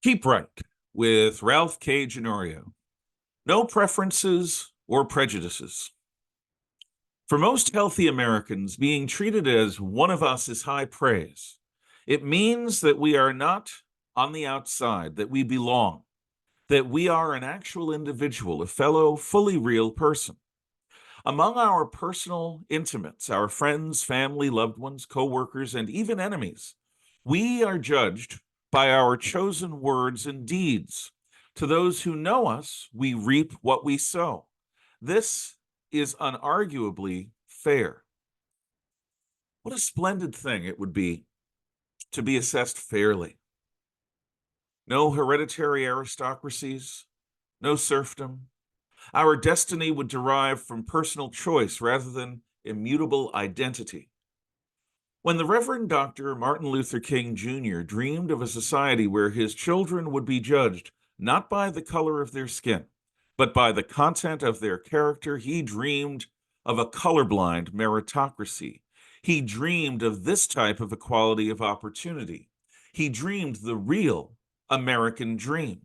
Keep Right with Ralph K. Ginorio. No preferences or prejudices. For most healthy Americans, being treated as one of us is high praise. It means that we are not on the outside, that we belong, that we are an actual individual, a fellow, fully real person. Among our personal intimates, our friends, family, loved ones, co-workers, and even enemies, we are judged by our chosen words and deeds. To those who know us, we reap what we sow. This is unarguably fair. What a splendid thing it would be to be assessed fairly. No hereditary aristocracies, no serfdom. Our destiny would derive from personal choice rather than immutable identity. When the Reverend Dr. Martin Luther King Jr. dreamed of a society where his children would be judged not by the color of their skin, but by the content of their character, he dreamed of a colorblind meritocracy. He dreamed of this type of equality of opportunity. He dreamed the real American dream.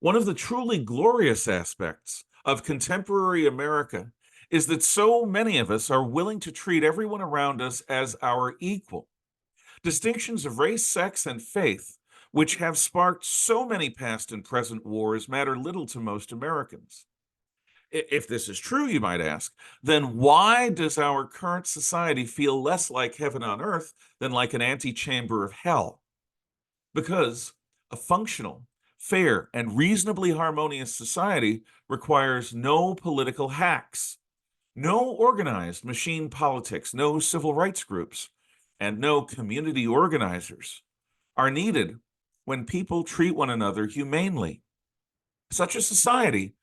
One of the truly glorious aspects of contemporary America is that so many of us are willing to treat everyone around us as our equal. Distinctions of race, sex, and faith, which have sparked so many past and present wars, matter little to most Americans. If this is true, you might ask, then why does our current society feel less like heaven on earth than like an antechamber of hell? Because a functional, fair, and reasonably harmonious society requires no political hacks, no organized machine politics, no civil rights groups, and no community organizers are needed when people treat one another humanely. Such a society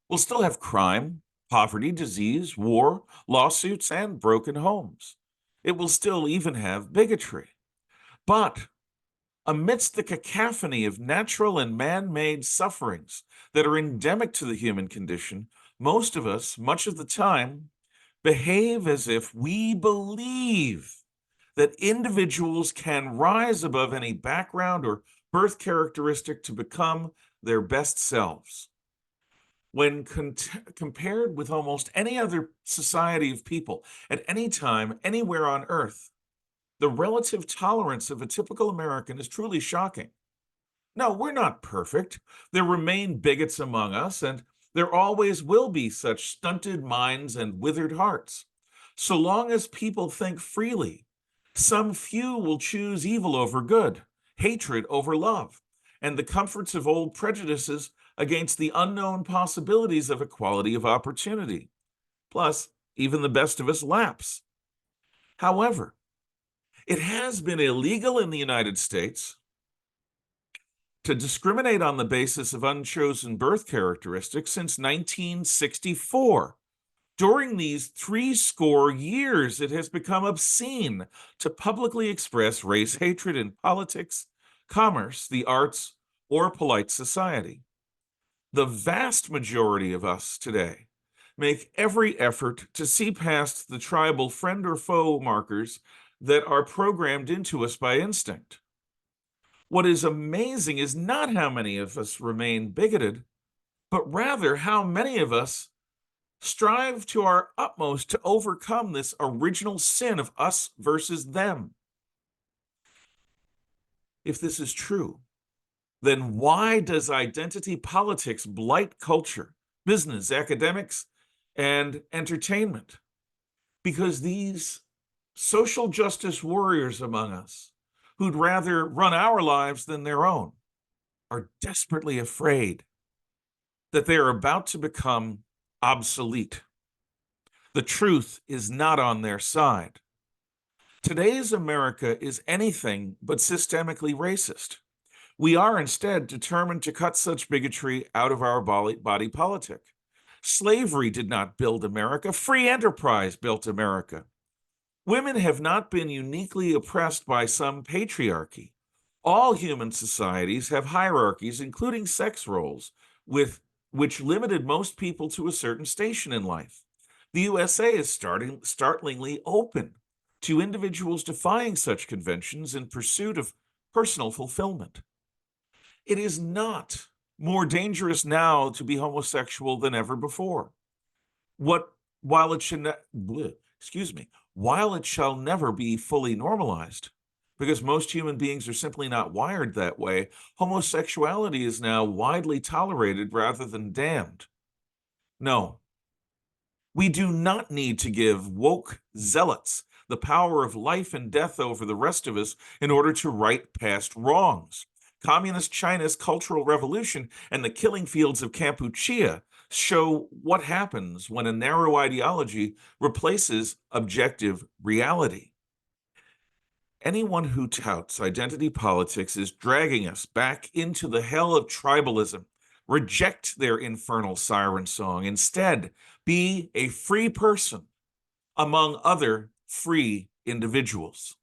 will still have crime, poverty, disease, war, lawsuits, and broken homes. It will still even have bigotry. But amidst the cacophony of natural and man-made sufferings that are endemic to the human condition, most of us, much of the time, behave as if we believe that individuals can rise above any background or birth characteristic to become their best selves. When compared with almost any other society of people at any time, anywhere on earth, the relative tolerance of a typical American is truly shocking. No, we're not perfect. There remain bigots among us, and there always will be such stunted minds and withered hearts. So long as people think freely, some few will choose evil over good, hatred over love, and the comforts of old prejudices against the unknown possibilities of equality of opportunity. Plus, even the best of us lapse. However, it has been illegal in the United States to discriminate on the basis of unchosen birth characteristics since 1964. During these 70 years, it has become obscene to publicly express race hatred in politics, commerce, the arts, or polite society. The vast majority of us today make every effort to see past the tribal friend or foe markers that are programmed into us by instinct. What is amazing is not how many of us remain bigoted, but rather how many of us strive to our utmost to overcome this original sin of us versus them. If this is true, then why does identity politics blight culture, business, academics, and entertainment? Because these social justice warriors among us, who'd rather run our lives than their own, are desperately afraid that they are about to become obsolete. The truth is not on their side. Today's America is anything but systemically racist. We are instead determined to cut such bigotry out of our body politic. Slavery did not build America. Free enterprise built America. Women have not been uniquely oppressed by some patriarchy. All human societies have hierarchies, including sex roles, which limited most people to a certain station in life. The USA is startlingly open to individuals defying such conventions in pursuit of personal fulfillment. It is not more dangerous now to be homosexual than ever before. While it should while it shall never be fully normalized, because most human beings are simply not wired that way, homosexuality is now widely tolerated rather than damned. No, we do not need to give woke zealots the power of life and death over the rest of us in order to right past wrongs. Communist China's Cultural Revolution and the killing fields of Kampuchea show what happens when a narrow ideology replaces objective reality. Anyone who touts identity politics is dragging us back into the hell of tribalism. Reject their infernal siren song. Instead, be a free person among other free individuals.